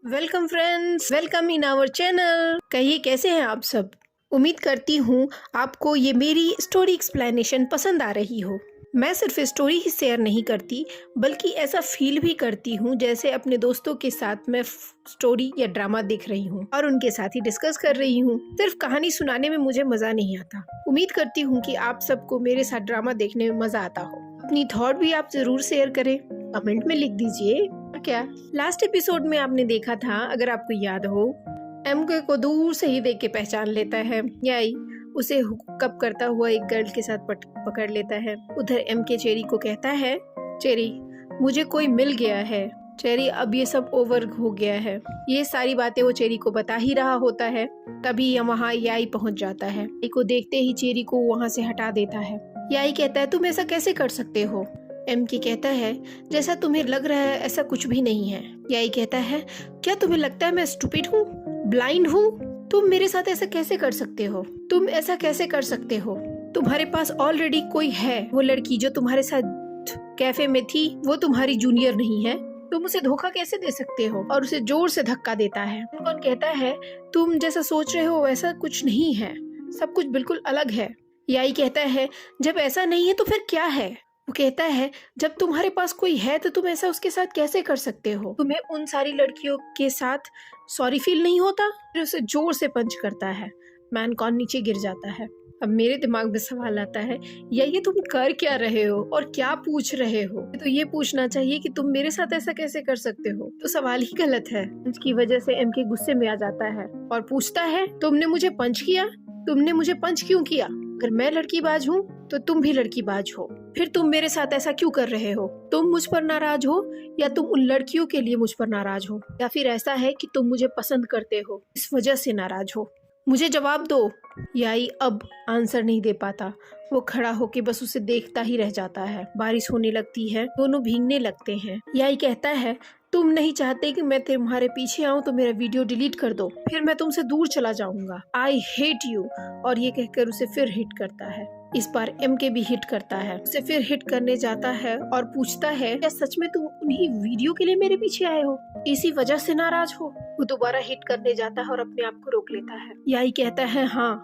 Welcome friends, welcome in our channel. कहिए कैसे हैं आप सब। उम्मीद करती हूँ आपको ये मेरी स्टोरी एक्सप्लेनेशन पसंद आ रही हो। मैं सिर्फ स्टोरी ही शेयर नहीं करती बल्कि ऐसा फील भी करती हूँ जैसे अपने दोस्तों के साथ मैं स्टोरी या ड्रामा देख रही हूँ और उनके साथ ही डिस्कस कर रही हूँ। सिर्फ कहानी सुनाने में मुझे मजा नहीं आता। उम्मीद करती हूँ कि आप सबको मेरे साथ ड्रामा देखने में मजा आता हो। अपनी थॉट भी आप जरूर शेयर करें, कमेंट में लिख दीजिए। क्या लास्ट एपिसोड में आपने देखा था, अगर आपको याद हो, एमके को दूर से ही देख के पहचान लेता है। याई उसे हुकअप करता हुआ एक गर्ल के साथ पकड़ लेता है। उधर एमके चेरी को कहता है, चेरी मुझे कोई मिल गया है। चेरी अब ये सब ओवर हो गया है। ये सारी बातें वो चेरी को बता ही रहा होता है। तभी वहाँ याई पहुँच जाता है। को देखते ही चेरी को वहाँ से हटा देता है। याई कहता है, तुम ऐसा कैसे कर सकते हो। एमके कहता है, जैसा तुम्हें लग रहा है ऐसा कुछ भी नहीं है। याई कहता है, क्या तुम्हें लगता है मैं स्टूपिड हूँ, ब्लाइंड हूँ। तुम मेरे साथ ऐसा कैसे कर सकते हो। तुम ऐसा कैसे कर सकते हो। तुम्हारे पास ऑलरेडी कोई है। वो लड़की जो तुम्हारे साथ कैफे में थी वो तुम्हारी जूनियर नहीं है। तुम उसे धोखा कैसे दे सकते हो। और उसे जोर से धक्का देता है। कौन कहता है, तुम जैसा सोच रहे हो वैसा कुछ नहीं है, सब कुछ बिल्कुल अलग है। याई कहता है, जब ऐसा नहीं है तो फिर क्या है। वो कहता है, जब तुम्हारे पास कोई है तो तुम ऐसा उसके साथ कैसे कर सकते हो। तुम्हें उन सारी लड़कियों के साथ सॉरी फील नहीं होता। फिर उसे जोर से पंच करता है। मैन कॉन नीचे गिर जाता है। अब मेरे दिमाग में सवाल आता है, ये तुम कर क्या रहे हो और क्या पूछ रहे हो। तो ये पूछना चाहिए कि तुम मेरे साथ ऐसा कैसे कर सकते हो। तो सवाल ही गलत है। इसकी वजह से एमके गुस्से में आ जाता है और पूछता है, तुमने मुझे पंच किया, तुमने मुझे पंच क्यों किया। अगर मैं लड़कीबाज हूँ तो तुम भी लड़कीबाज हो। फिर तुम मेरे साथ ऐसा क्यों कर रहे हो। तुम मुझ पर नाराज हो या तुम उन लड़कियों के लिए मुझ पर नाराज हो, या फिर ऐसा है कि तुम मुझे पसंद करते हो इस वजह से नाराज हो। मुझे जवाब दो। याई अब आंसर नहीं दे पाता। वो खड़ा होके बस उसे देखता ही रह जाता है। बारिश होने लगती है, दोनों भीगने लगते हैं। याई कहता है, तुम नहीं चाहते कि मैं तुम्हारे पीछे आऊं तो मेरा वीडियो डिलीट कर दो, फिर मैं तुमसे दूर चला जाऊंगा। I hate you. और ये कहकर उसे फिर हिट करता है। इस बार एमके भी हिट करता है। उसे फिर हिट करने जाता है और पूछता है, क्या सच में तुम उन्हीं वीडियो के लिए मेरे पीछे आए हो, इसी वजह से नाराज हो। वो दोबारा हिट करने जाता है और अपने आप को रोक लेता है। याई कहता है, हाँ।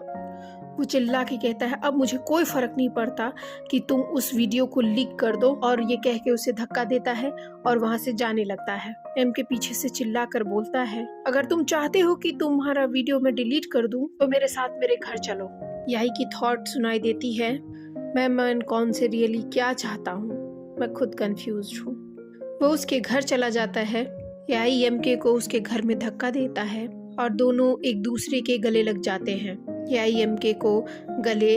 वो चिल्ला के कहता है, अब मुझे कोई फर्क नहीं पड़ता कि तुम उस वीडियो को लीक कर दो। और ये कह के उसे धक्का देता है और वहाँ से जाने लगता है। एम के पीछे से चिल्ला कर बोलता है, अगर तुम चाहते हो कि तुम्हारा वीडियो मैं डिलीट कर दूं तो मेरे साथ मेरे घर चलो। याई की थॉट सुनाई देती है, मैं कौन से रियली क्या चाहता हूँ, मैं खुद कंफ्यूज हूँ। वो उसके घर चला जाता है। याई एमके को उसके घर में धक्का देता है और दोनों एक दूसरे के गले लग जाते हैं। याई एमके को गले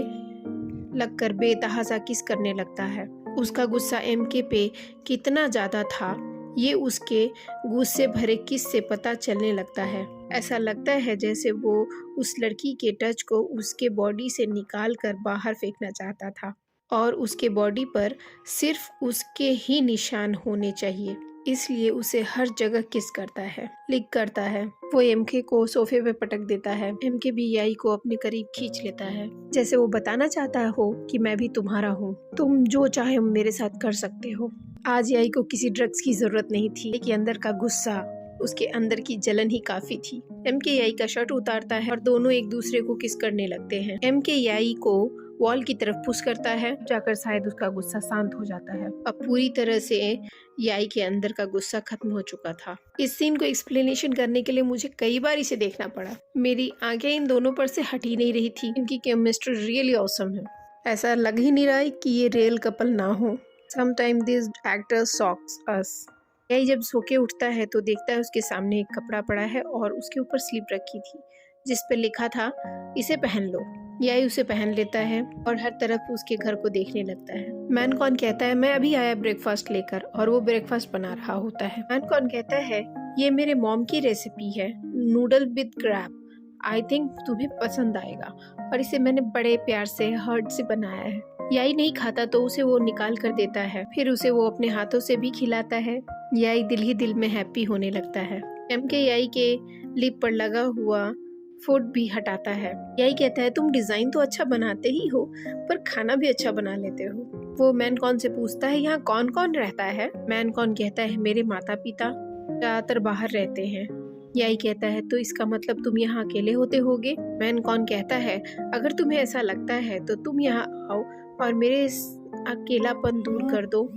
लगकर बेतहासा किस करने लगता है। उसका गुस्सा एमके पे कितना ज्यादा था ये उसके गुस्से भरे किस से पता चलने लगता है। ऐसा लगता है जैसे वो उस लड़की के टच को उसके बॉडी से निकाल कर बाहर फेंकना चाहता था और उसके बॉडी पर सिर्फ उसके ही निशान होने चाहिए, इसलिए उसे हर जगह किस करता है, लिक करता है। वो एमके को सोफे पे पटक देता है। एमके भी याई को अपने करीब खींच लेता है, जैसे वो बताना चाहता हो कि मैं भी तुम्हारा हूँ, तुम जो चाहे मेरे साथ कर सकते हो। आज याई को किसी ड्रग्स की जरूरत नहीं थी कि अंदर का गुस्सा, उसके अंदर की जलन ही काफी थी। एमके याई का शर्ट उतारता है और दोनों एक दूसरे को किस करने लगते हैं। एमके याई को वॉल की तरफ पुश करता है, जाकर शायद उसका गुस्सा शांत हो जाता है। अब पूरी तरह से याई के अंदर का गुस्सा खत्म हो चुका था। इस सीन को एक्सप्लेनेशन करने के लिए मुझे कई बार इसे देखना पड़ा। मेरी आंखें इन दोनों पर से हट ही नहीं रही थी। इनकी केमिस्ट्री रियली ऑसम है। ऐसा लग ही नहीं रहा है कि ये रियल कपल ना हो। समटाइम दिस एक्टर शॉक्स अस। याई जब सो के उठता है तो देखता है उसके सामने एक कपड़ा पड़ा है और उसके ऊपर स्लीप रखी थी जिस पे लिखा था, इसे पहन लो। याई उसे पहन लेता है और हर तरफ उसके घर को देखने लगता है। मैन कॉन कहता है, मैं अभी आया ब्रेकफास्ट लेकर, और वो ब्रेकफास्ट बना रहा होता है। मैन कॉन कहता है, ये मेरे मॉम की रेसिपी है, noodle with crab, I think तुम्हें पसंद आएगा, और इसे मैंने बड़े प्यार से हर्ट से बनाया है। याई नहीं खाता तो उसे वो निकाल कर देता है, फिर उसे वो अपने हाथों से भी खिलाता है। याई दिल ही दिल में हैप्पी होने लगता है। एमके याई के लिप पर लगा हुआ फूड भी हटाता है। याई कहता है, तुम डिजाइन तो अच्छा बनाते ही हो पर खाना भी अच्छा बना लेते हो। वो मैन कॉन से पूछता है, यहाँ कौन कौन रहता है। मैन कॉन कहता है, मेरे माता पिता ज्यादातर बाहर रहते हैं याई कहता है तो इसका मतलब तुम यहाँ अकेले होते होगे। मैनकॉन कहता है अगर तुम्हें ऐसा लगता है तो तुम यहाँ आओ और मेरे इस अकेलापन दूर कर दो।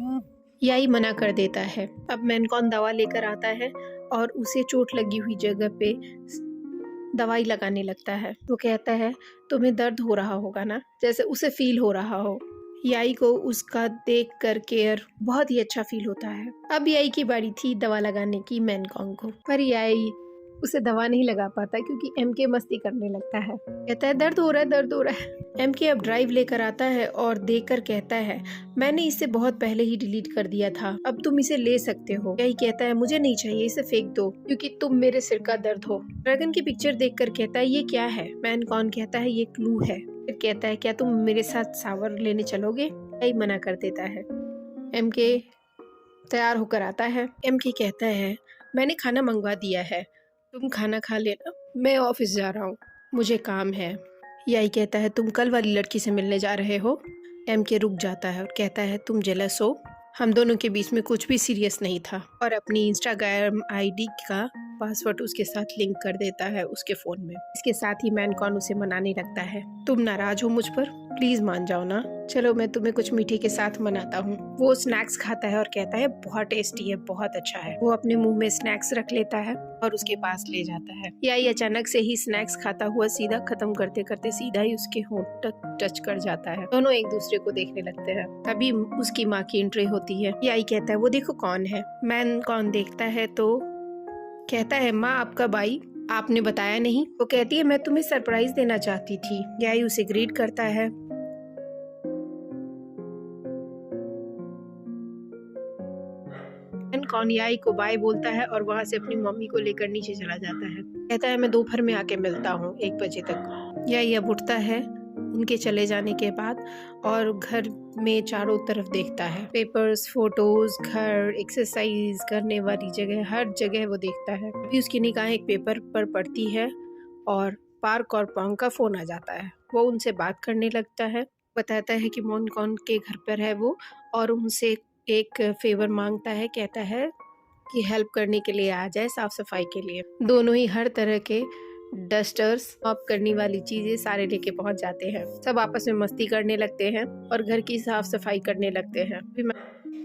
याई मना कर देता है। अब मैनकॉन दवा लेकर आता है और उसे चोट लगी हुई जगह पे दवाई लगाने लगता है। वो कहता है तुम्हें दर्द हो रहा होगा ना, जैसे उसे फील हो रहा हो। याई को उसका देख कर केयर बहुत ही अच्छा फील होता है। अब याई की बारी थी दवा लगाने की मैनकॉन को, पर याई उसे दवा नहीं लगा पाता क्योंकि एमके मस्ती करने लगता है। कहता है दर्द हो रहा है, दर्द हो रहा है। एमके अब ड्राइव लेकर आता है और देखकर कहता है मैंने इसे बहुत पहले ही डिलीट कर दिया था, अब तुम इसे ले सकते हो। यही कहता है मुझे नहीं चाहिए, इसे फेंक दो क्योंकि तुम मेरे सिर का दर्द हो। ड्रैगन की पिक्चर देखकर कहता है ये क्या है। मैनकॉन कहता है ये क्लू है। फिर कहता है क्या तुम मेरे साथ सावर लेने चलोगे। यही मना कर देता है। एमके तैयार होकर आता है। एमके कहता है मैंने खाना मंगवा दिया है, तुम खाना खा लेना, मैं ऑफिस जा रहा हूँ, मुझे काम है। यही कहता है तुम कल वाली लड़की से मिलने जा रहे हो। एमके रुक जाता है और कहता है तुम जेलस हो, हम दोनों के बीच में कुछ भी सीरियस नहीं था। और अपनी इंस्टाग्राम आईडी का पासवर्ड उसके साथ लिंक कर देता है उसके फोन में। इसके साथ ही मैनकॉन उसे मनाने लगता है। तुम नाराज हो मुझ पर, प्लीज मान जाओ ना, चलो मैं तुम्हें कुछ मीठे के साथ मनाता हूँ। वो स्नैक्स खाता है और कहता है बहुत टेस्टी है, बहुत अच्छा है। वो अपने मुंह में स्नैक्स रख लेता है और उसके पास ले जाता है। याई अचानक से ही स्नैक्स खाता हुआ सीधा खत्म करते करते सीधा ही उसके होंठ तक टच कर जाता है। दोनों एक दूसरे को देखने लगते हैं। तभी उसकी माँ की एंट्री होती है। याई कहता है वो देखो कौन है। मैनकॉन देखता है तो कहता है माँ आपका भाई, आपने बताया नहीं। वो कहती है मैं तुम्हें सरप्राइज देना चाहती थी। याई उसे ग्रीट करता है। मैनकॉन याई को बाय बोलता है और वहाँ से अपनी मम्मी को लेकर नीचे चला जाता है। कहता है मैं दोपहर में आके मिलता हूँ 1 बजे तक। याई अब उठता है उनके चले जाने के बाद और घर में चारों तरफ देखता है। पेपर्स, फोटोज, घर, एक्सरसाइज करने वाली जगह, हर जगह वो देखता है। अभी उसकी निगाह एक पेपर पर पड़ती है और पार्क और पॉन्ग का फोन आ जाता है। वो उनसे बात करने लगता है, बताता है कि मैनकॉन के घर पर है वो और उनसे एक फेवर मांगता है। कहता है कि हेल्प करने के लिए आ जाए, साफ सफाई के लिए। दोनों ही हर तरह के डस्टर्स, मॉप करने वाली चीजें सारे लेके पहुंच जाते हैं। सब आपस में मस्ती करने लगते हैं और घर की साफ सफाई करने लगते हैं।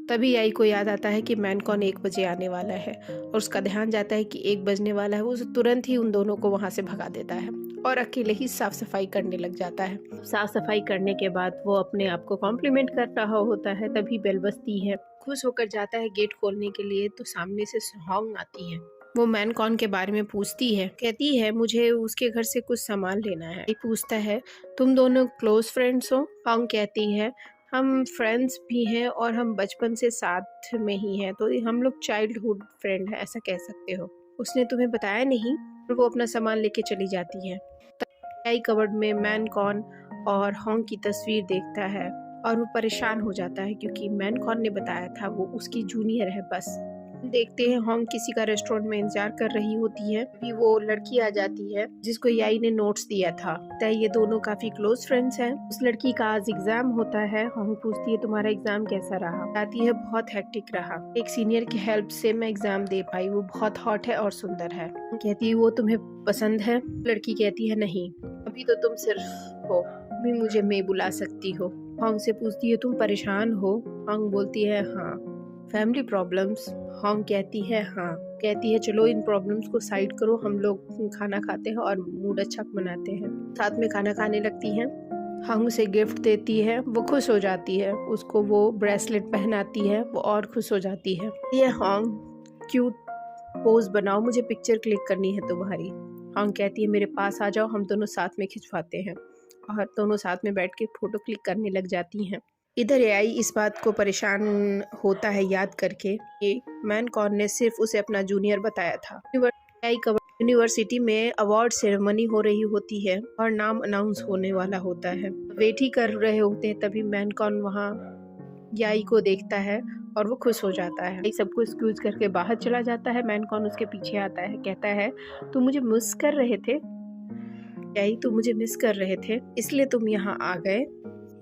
तभी याई को याद आता है कि मैनकॉन 1 बजे आने वाला है और उसका ध्यान जाता है कि 1 बजने वाला है। वो तुरंत ही उन दोनों को वहां से भगा देता है और अकेले ही साफ सफाई करने लग जाता है। साफ सफाई करने के बाद वो अपने आप को कॉम्प्लीमेंट कर रहा होता है, तभी बेल बजती है। खुश होकर जाता है गेट खोलने के लिए तो सामने से सोहांग आती है। वो मैनकॉन के बारे में पूछती है, कहती है मुझे उसके घर से कुछ सामान लेना है। ये पूछता है तुम दोनों क्लोज फ्रेंड्स हो। हांग कहती है हम फ्रेंड्स भी हैं और हम बचपन से साथ में ही हैं, तो हम लोग चाइल्डहुड फ्रेंड हैं, ऐसा कह सकते हो। उसने तुम्हें बताया नहीं। और वो अपना सामान लेके चली जाती है। याई कबर्ड में मैनकॉन और हांग की तस्वीर देखता है और वो परेशान हो जाता है क्योंकि मैनकॉन ने बताया था वो उसकी जूनियर है बस। देखते हैं हांग किसी का रेस्टोरेंट में इंतजार कर रही होती है। अभी वो लड़की आ जाती है जिसको याई ने नोट्स दिया था। ये दोनों काफी क्लोज फ्रेंड्स हैं। उस लड़की का आज एग्जाम होता है। हांग पूछती है तुम्हारा एग्जाम कैसा रहा। बताती है बहुत हेक्टिक रहा, एक सीनियर की हेल्प से मैं एग्जाम दे पाई, वो बहुत हॉट है और सुंदर है। कहती है वो तुम्हें पसंद है। लड़की कहती है नहीं, अभी तो तुम सिर्फ हो, भी मुझे मैं बुला सकती हो। हांग से पूछती है तुम परेशान हो। हांग बोलती है हाँ। Family problems. हांग कहती है हाँ। कहती है चलो इन प्रॉब्लम्स को साइड करो, हम लोग खाना खाते हैं और मूड अच्छा मनाते हैं। साथ में खाना खाने लगती हैं। हांग उसे गिफ्ट देती है, वो खुश हो जाती है। उसको वो ब्रेसलेट पहनाती है, वो और खुश हो जाती है। ये हांग क्यूट पोज बनाओ, मुझे पिक्चर क्लिक करनी है तुम्हारी। हांग कहती है मेरे पास आ जाओ, हम दोनों साथ में खिंचवाते हैं। और दोनों साथ में बैठ के फोटो क्लिक करने लग जाती हैं। इधर याई इस बात को परेशान होता है याद करके कि मैनकॉन ने सिर्फ उसे अपना जूनियर बताया था। याई यूनिवर्सिटी में अवार्ड सेरेमनी हो रही होती है और नाम अनाउंस होने वाला होता है। वेट ही कर रहे होते हैं, तभी मैनकॉन वहाँ याई को देखता है और वो खुश हो जाता है। याई सबको एक्सक्यूज करके बाहर चला जाता है। मैनकॉन उसके पीछे आता है, कहता है तुम मुझे मिस कर रहे थे। याई तुम मुझे मिस कर रहे थे इसलिए तुम यहाँ आ गए।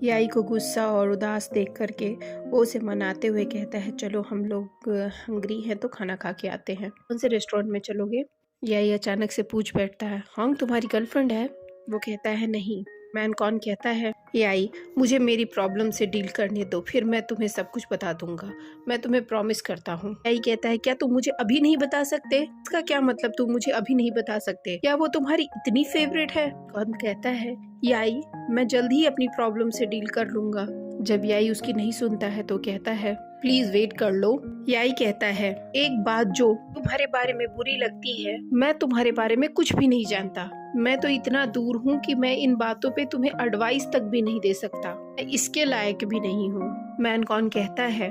याई को गुस्सा और उदास देख करके वो उसे मनाते हुए कहता है चलो हम लोग हंग्री हैं तो खाना खा के आते हैं। उनसे रेस्टोरेंट में चलोगे। याई अचानक से पूछ बैठता है, हांग तुम्हारी गर्लफ्रेंड है? वो कहता है नहीं। मैन कौन कहता है, याई मुझे मेरी प्रॉब्लम से डील करने दो, फिर मैं तुम्हें सब कुछ बता दूंगा, मैं तुम्हें प्रॉमिस करता हूँ। याई कहता है, क्या तुम मुझे अभी नहीं बता सकते? इसका क्या मतलब तुम मुझे अभी नहीं बता सकते? क्या वो तुम्हारी इतनी फेवरेट है? कौन कहता है, याई मैं जल्द ही अपनी प्रॉब्लम से डील कर लूंगा। जब याई उसकी नहीं सुनता है तो कहता है, प्लीज वेट कर लो। याई कहता है, एक बात जो तुम्हारे बारे में बुरी लगती है, मैं तुम्हारे बारे में कुछ भी नहीं जानता। मैं तो इतना दूर हूँ कि मैं इन बातों पे तुम्हें एडवाइस तक भी नहीं दे सकता, मैं इसके लायक भी नहीं हूँ। मैन कौन कहता है,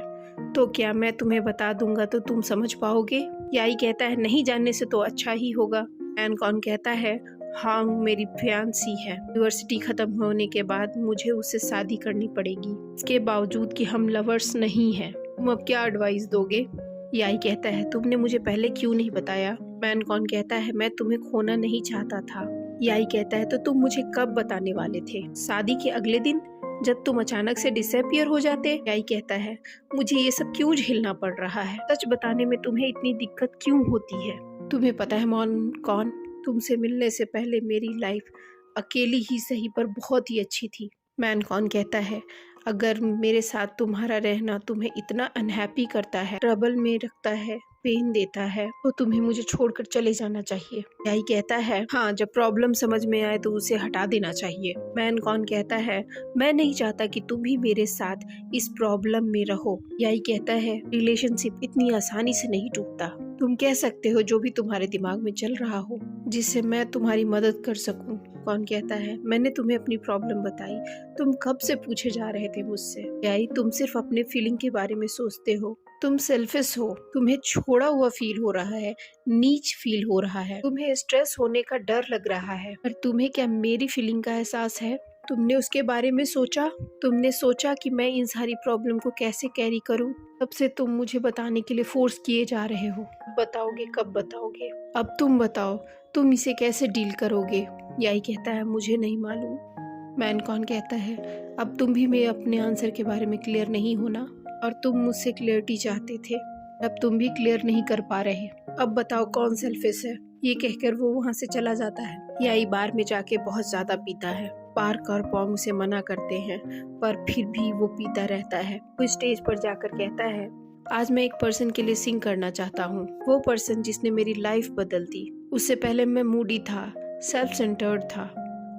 तो क्या मैं तुम्हें बता दूंगा तो तुम समझ पाओगे? याई कहता है, नहीं जानने से तो अच्छा ही होगा। मैन कौन कहता है, हाँ मेरी फियांसी है, यूनिवर्सिटी खत्म होने के बाद मुझे उससे शादी करनी पड़ेगी, इसके बावजूद कि हम लवर्स नहीं हैं। तुम अब क्या एडवाइस दोगे? याई कहता है, तुमने मुझे पहले क्यों नहीं बताया? मैन कौन कहता है, मैं तुम्हें खोना नहीं चाहता था। याई कहता है, तो तुम मुझे कब बताने वाले थे? शादी के अगले दिन, जब तुम अचानक से डिसअपियर हो जाते? याई कहता है, मुझे ये सब क्यों झेलना पड़ रहा है? सच बताने में तुम्हें इतनी दिक्कत क्यों होती है? तुम्हें पता है मॉन कौन, तुमसे मिलने से पहले मेरी लाइफ अकेली ही सही पर बहुत ही अच्छी थी। मैन कौन कहता है, अगर मेरे साथ तुम्हारा रहना तुम्हें इतना अनहैप्पी करता है, ट्रबल में रखता है, पेन देता है, तो तुम्हें मुझे छोड़कर चले जाना चाहिए। याई कहता है, हाँ जब प्रॉब्लम समझ में आए तो उसे हटा देना चाहिए। मैन कौन कहता है, मैं नहीं चाहता कि तुम भी मेरे साथ इस प्रॉब्लम में रहो। याई कहता है, रिलेशनशिप इतनी आसानी से नहीं टूटता। तुम कह सकते हो जो भी तुम्हारे दिमाग में चल रहा हो, जिससे मैं तुम्हारी मदद कर सकूं। कौन कहता है, मैंने तुम्हें अपनी प्रॉब्लम बताई, तुम कब से पूछे जा रहे थे मुझसे? याई तुम सिर्फ अपने फीलिंग के बारे में सोचते हो, तुम सेल्फिश हो, तुम्हें छोड़ा हुआ फील हो रहा है, नीच फील हो रहा है, तुम्हें स्ट्रेस होने का डर लग रहा है, पर तुम्हें क्या मेरी फीलिंग का एहसास है? तुमने उसके बारे में सोचा? तुमने सोचा कि मैं इन सारी प्रॉब्लम को कैसे कैरी करूं? तब से तुम मुझे बताने के लिए फोर्स किए जा रहे हो। बताओगे कब बताओगे? अब तुम बताओ, तुम इसे कैसे डील करोगे? याई कहता है, मुझे नहीं मालूम। मैन कौन कहता है, अब तुम भी मैं अपने आंसर के बारे में क्लियर नहीं होना, और तुम मुझसे क्लियरिटी चाहते थे, अब तुम भी क्लियर नहीं कर पा रहे। अब बताओ कौन सेल्फिश है? ये कहकर वो वहाँ से चला जाता है। याई बार में जाके बहुत ज्यादा पीता है। पार्क और पॉन्ग उसे मना करते हैं, पर फिर भी वो पीता रहता है। वो स्टेज पर जाकर कहता है, आज मैं एक पर्सन के लिए सिंग करना चाहता हूँ, वो पर्सन जिसने मेरी लाइफ बदल दी। उससे पहले मैं मूडी था, सेल्फ सेंटर्ड था,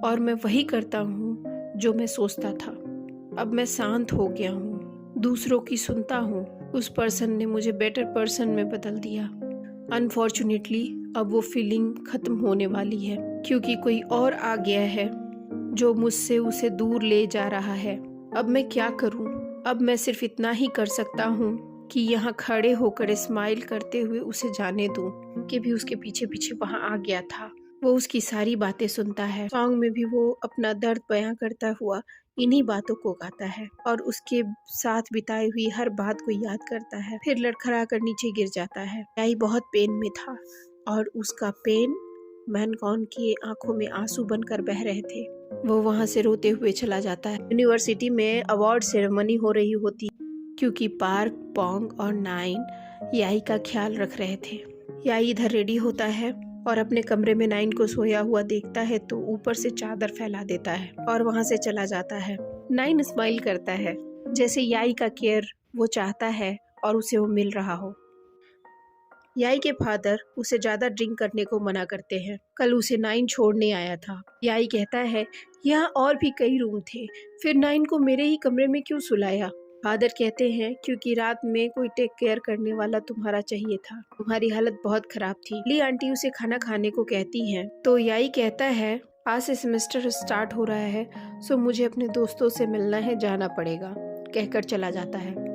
और मैं वही करता हूँ जो मैं सोचता था। अब मैं शांत हो गया हूँ, दूसरों की सुनता हूँ। उस पर्सन ने मुझे बेटर पर्सन में बदल दिया। अनफॉर्चुनेटली अब वो फीलिंग खत्म होने वाली है, क्योंकि कोई और आ गया है जो मुझसे उसे दूर ले जा रहा है। अब मैं क्या करूं? अब मैं सिर्फ इतना ही कर सकता हूं कि यहाँ खड़े होकर स्माइल करते हुए उसे जाने दूं, कि भी उसके पीछे पीछे वहाँ आ गया था। वो उसकी सारी बातें सुनता है। सॉन्ग में भी वो अपना दर्द बयां करता हुआ इन्हीं बातों को गाता है, और उसके साथ बिताई हुई हर बात को याद करता है। फिर लड़खड़ा कर नीचे गिर जाता है। याई बहुत पेन में था, और उसका पेन मैन कौन की आंखों में आंसू बनकर बह रहे थे। वो वहाँ से रोते हुए चला जाता है। यूनिवर्सिटी में अवार्ड सेरेमनी हो रही होती, क्योंकि पार्क, पोंग और नाइन याई का ख्याल रख रहे थे। याई इधर रेडी होता है और अपने कमरे में नाइन को सोया हुआ देखता है तो ऊपर से चादर फैला देता है और वहाँ से चला जाता है। नाइन स्माइल करता है, जैसे याई का केयर वो चाहता है और उसे वो मिल रहा हो। याई के फादर उसे ज्यादा ड्रिंक करने को मना करते हैं। कल उसे नाइन छोड़ने आया था। याई कहता है, यहाँ और भी कई रूम थे, फिर नाइन को मेरे ही कमरे में क्यों सुलाया? फादर कहते हैं, क्योंकि रात में कोई टेक केयर करने वाला तुम्हारा चाहिए था, तुम्हारी हालत बहुत खराब थी। ली आंटी उसे खाना खाने को कहती हैं, तो याई कहता है, आज से सेमेस्टर स्टार्ट हो रहा है, सो मुझे अपने दोस्तों से मिलना है, जाना पड़ेगा, कहकर चला जाता है।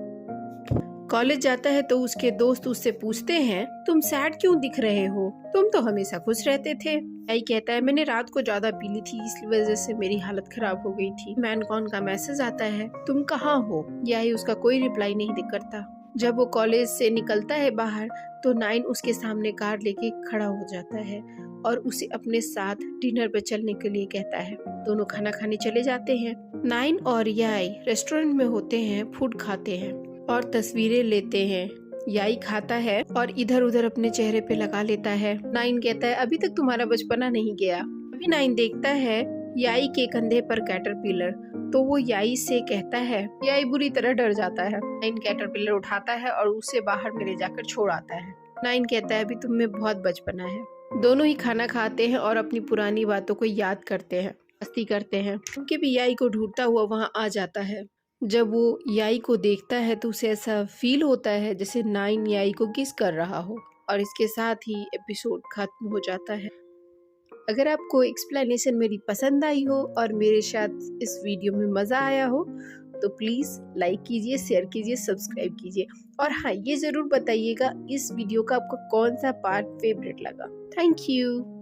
कॉलेज जाता है तो उसके दोस्त उससे पूछते हैं, तुम सैड क्यों दिख रहे हो? तुम तो हमेशा खुश रहते थे। याई कहता है, मैंने रात को ज्यादा पी ली थी, इस वजह से मेरी हालत खराब हो गई थी। मैन कौन का मैसेज आता है, तुम कहाँ हो? याई उसका कोई रिप्लाई नहीं करता। जब वो कॉलेज से निकलता है बाहर, तो नाइन उसके सामने कार लेके खड़ा हो जाता है और उसे अपने साथ डिनर पे चलने के लिए कहता है। दोनों खाना खाने चले जाते हैं। नाइन और याई रेस्टोरेंट में होते हैं, फूड खाते हैं और तस्वीरें लेते हैं याई खाता है और इधर उधर अपने चेहरे पे लगा लेता है। नाइन कहता है अभी तक तुम्हारा बचपना नहीं गया। अभी नाइन देखता है याई के कंधे पर कैटरपिलर, तो वो याई से कहता है। याई बुरी तरह डर जाता है। नाइन कैटरपिलर उठाता है और उसे बाहर में ले जाकर छोड़ आता है। नाइन कहता है अभी तुम में बहुत बचपना है। दोनों ही खाना खाते हैं और अपनी पुरानी बातों को याद करते हैं, मस्ती करते हैं। उनके भी याई को ढूंढता हुआ वहाँ आ जाता है। जब वो याई को देखता है तो उसे ऐसा फील होता है जैसे नाइन याई को किस कर रहा हो। और इसके साथ ही एपिसोड खत्म हो जाता है। अगर आपको एक्सप्लेनेशन मेरी पसंद आई हो और मेरे साथ इस वीडियो में मज़ा आया हो तो प्लीज़ लाइक कीजिए, शेयर कीजिए, सब्सक्राइब कीजिए। और हाँ, ये ज़रूर बताइएगा इस वीडियो का आपको कौन सा पार्ट फेवरेट लगा। Thank you.